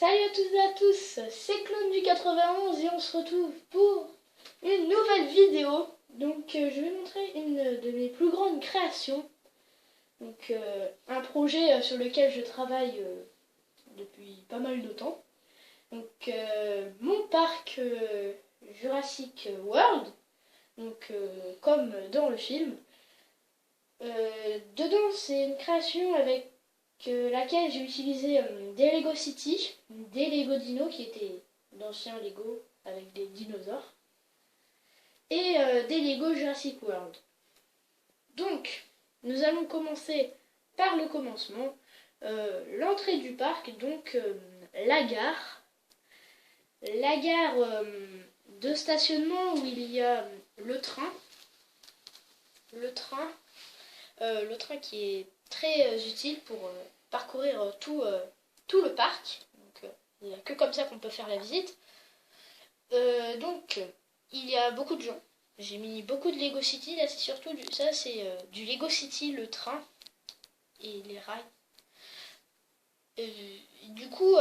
Salut à toutes et à tous, c'est Clone du 91 et on se retrouve pour une nouvelle vidéo. Donc je vais montrer une de mes plus grandes créations. Donc un projet sur lequel je travaille depuis pas mal de temps. Donc mon parc Jurassic World, donc comme dans le film. Dedans c'est une création avec laquelle j'ai utilisé des Lego City, des Lego Dino qui étaient d'anciens Lego avec des dinosaures, et des Lego Jurassic World. Donc, nous allons commencer par le commencement, l'entrée du parc, donc la gare de stationnement où il y a le train qui est très utile pour parcourir tout le parc. Donc, il n'y a que comme ça qu'on peut faire la visite. Donc, il y a beaucoup de gens. J'ai mis beaucoup de Lego City. Là, c'est surtout du Lego City, le train et les rails. Du coup,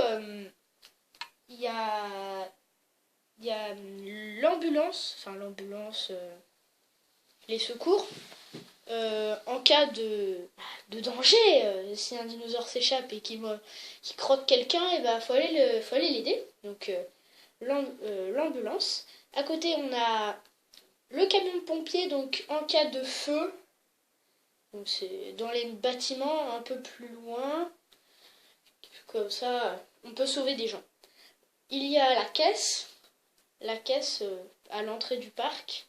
il y a l'ambulance, les secours. En cas de danger, si un dinosaure s'échappe et qui croque quelqu'un, et faut aller l'aider. Donc l'ambulance. À côté, on a le camion de pompier, donc en cas de feu. Donc c'est dans les bâtiments un peu plus loin. Comme ça, on peut sauver des gens. Il y a la caisse à l'entrée du parc.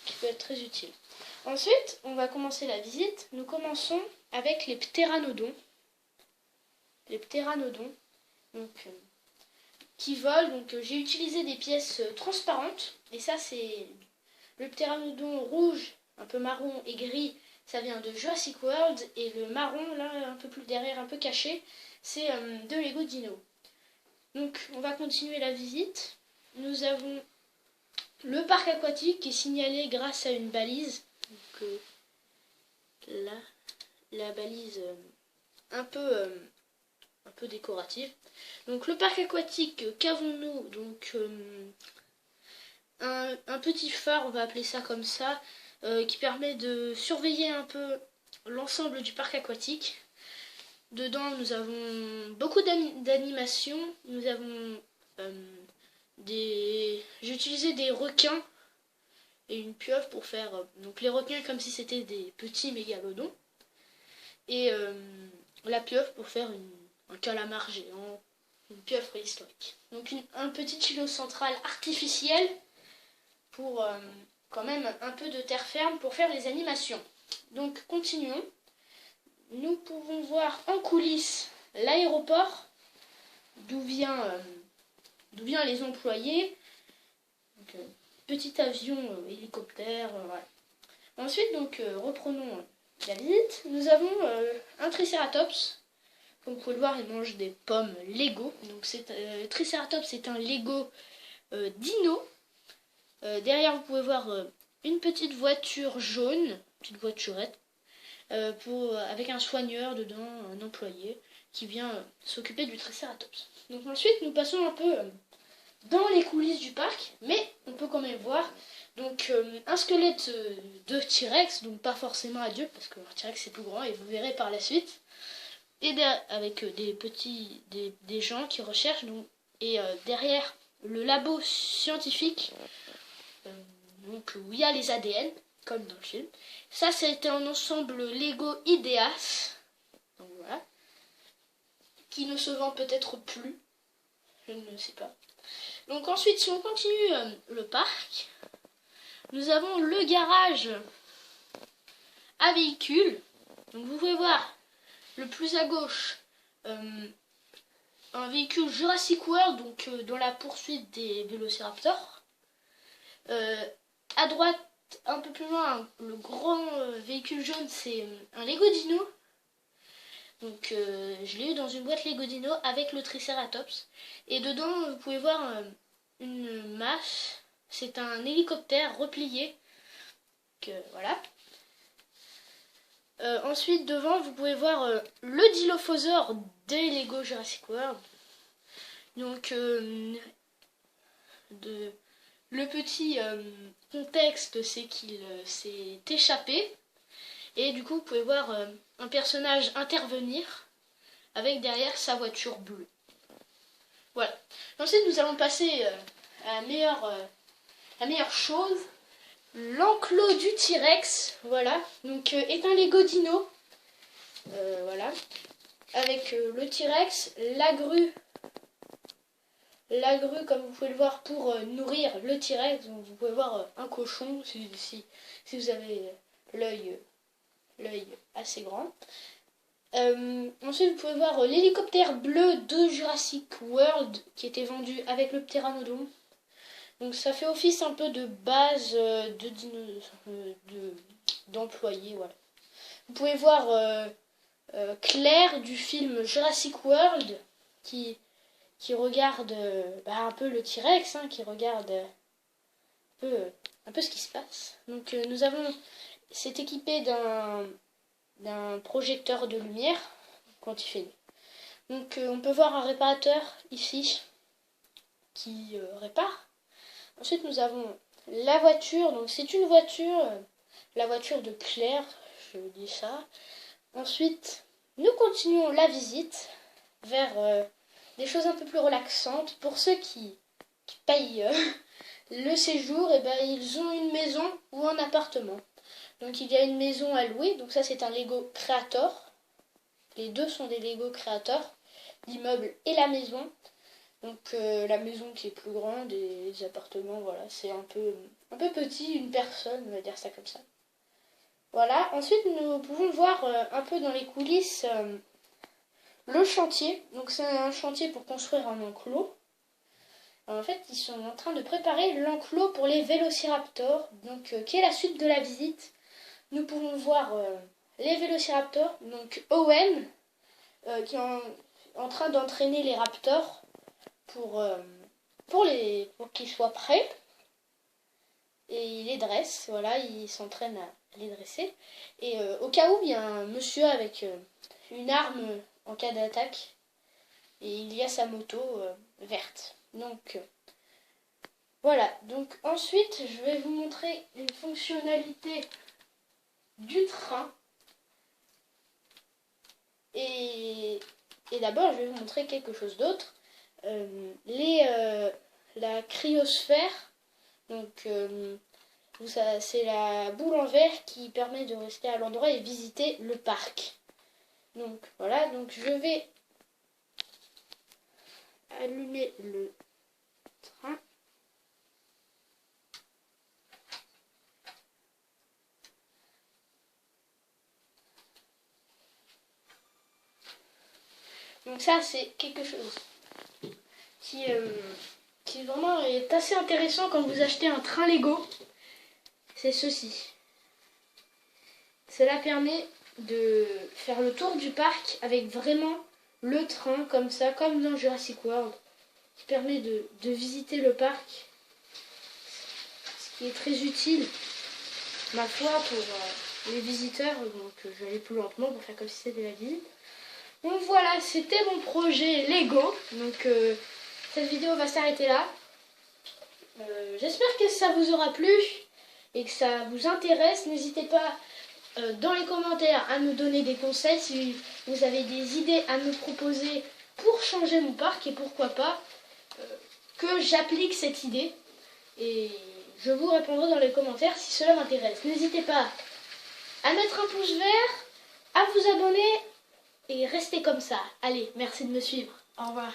Qui peut être très utile. Ensuite, on va commencer la visite. Nous commençons avec les ptéranodons. Les ptéranodons, donc, qui volent. Donc, j'ai utilisé des pièces transparentes. Et ça, c'est le ptéranodon rouge, un peu marron et gris. Ça vient de Jurassic World. Et le marron, là, un peu plus derrière, un peu caché, c'est de Lego Dino. Donc, on va continuer la visite. Nous avons le parc aquatique qui est signalé grâce à une balise. Donc, là, la balise un peu décorative. Donc le parc aquatique, qu'avons-nous? Donc un petit phare, on va appeler ça comme ça, qui permet de surveiller un peu l'ensemble du parc aquatique. Dedans, nous avons beaucoup d'animations. Nous avons j'ai utilisé des requins et une pieuvre pour faire donc les requins comme si c'était des petits mégalodons et la pieuvre pour faire un calamar géant, une pieuvre préhistorique. Donc un petit îlot central artificiel pour quand même un peu de terre ferme pour faire les animations. Donc continuons. Nous pouvons voir en coulisses l'aéroport d'où viennent les employés. Donc, petit avion, hélicoptère, voilà. Ensuite, donc, reprenons la visite. Nous avons un Triceratops. Comme vous pouvez le voir, il mange des pommes Lego. Donc, Triceratops, c'est un Lego dino. Derrière, vous pouvez voir une petite voiture jaune, petite voiturette, avec un soigneur dedans, un employé, qui vient s'occuper du Triceratops. Donc ensuite, nous passons un peu dans les coulisses du parc, mais on peut quand même voir donc un squelette de T-Rex, donc pas forcément adulte parce que le T-Rex c'est plus grand et vous verrez par la suite, et avec des gens qui recherchent donc, et derrière le labo scientifique donc où il y a les ADN comme dans le film. Ça c'était un ensemble Lego Ideas, donc voilà, qui ne se vend peut-être plus, je ne sais pas. Donc ensuite, si on continue le parc, nous avons le garage à véhicules. Donc vous pouvez voir le plus à gauche un véhicule Jurassic World, donc dans la poursuite des vélociraptors. À droite, un peu plus loin, le grand véhicule jaune, c'est un Lego Dino. Donc je l'ai eu dans une boîte Lego Dino avec le Triceratops. Et dedans, vous pouvez voir une masse. C'est un hélicoptère replié. Voilà. Ensuite, devant, vous pouvez voir le Dilophosaure des Lego Jurassic World. Donc, le petit contexte, c'est qu'il s'est échappé. Et du coup, vous pouvez voir un personnage intervenir avec derrière sa voiture bleue. Voilà. Ensuite, nous allons passer à la meilleure chose. L'enclos du T-Rex, voilà, donc est un Lego Dino, voilà, avec le T-Rex, la grue comme vous pouvez le voir pour nourrir le T-Rex, donc vous pouvez voir un cochon si vous avez l'œil assez grand. Ensuite vous pouvez voir l'hélicoptère bleu de Jurassic World qui était vendu avec le ptéranodon. Donc ça fait office un peu de base d'employés, voilà. Vous pouvez voir Claire du film Jurassic World qui regarde un peu le T-Rex, qui regarde un peu ce qui se passe. Donc c'est équipé d'un projecteur de lumière quand il fait nuit. Donc on peut voir un réparateur ici qui répare. Ensuite, nous avons la voiture. Donc, c'est une voiture, la voiture de Claire, je dis ça. Ensuite, nous continuons la visite vers des choses un peu plus relaxantes. Pour ceux qui payent le séjour, et ils ont une maison ou un appartement. Donc, il y a une maison à louer. Donc, ça, c'est un Lego Creator. Les deux sont des Lego Creator, l'immeuble et la maison. Donc la maison qui est plus grande et les appartements, voilà, c'est un peu petit, une personne, on va dire ça comme ça. Voilà, ensuite nous pouvons voir un peu dans les coulisses le chantier. Donc c'est un chantier pour construire un enclos. Alors, en fait, ils sont en train de préparer l'enclos pour les vélociraptors, donc qui est la suite de la visite. Nous pouvons voir les vélociraptors, donc Owen, qui est en train d'entraîner les raptors pour qu'ils soient prêts, et il les dresse, voilà, il s'entraîne à les dresser, et au cas où il y a un monsieur avec une arme en cas d'attaque, et il y a sa moto verte. Donc voilà, donc ensuite je vais vous montrer une fonctionnalité du train, et d'abord je vais vous montrer quelque chose d'autre. La cryosphère, donc c'est la boule en verre qui permet de rester à l'endroit et visiter le parc. Donc voilà, donc je vais allumer le train. Donc ça c'est quelque chose qui vraiment est assez intéressant quand vous achetez un train Lego. C'est ceci. Cela permet de faire le tour du parc avec vraiment le train comme ça, comme dans Jurassic World, qui permet de visiter le parc, ce qui est très utile, ma foi, pour les visiteurs. Donc je vais aller plus lentement pour faire comme si c'était la visite. Donc voilà, c'était mon projet Lego. Donc cette vidéo va s'arrêter là. J'espère que ça vous aura plu et que ça vous intéresse. N'hésitez pas dans les commentaires à me donner des conseils si vous avez des idées à me proposer pour changer mon parc, et pourquoi pas que j'applique cette idée, et je vous répondrai dans les commentaires si cela m'intéresse. N'hésitez pas à mettre un pouce vert, à vous abonner et restez comme ça. Allez, merci de me suivre. Au revoir.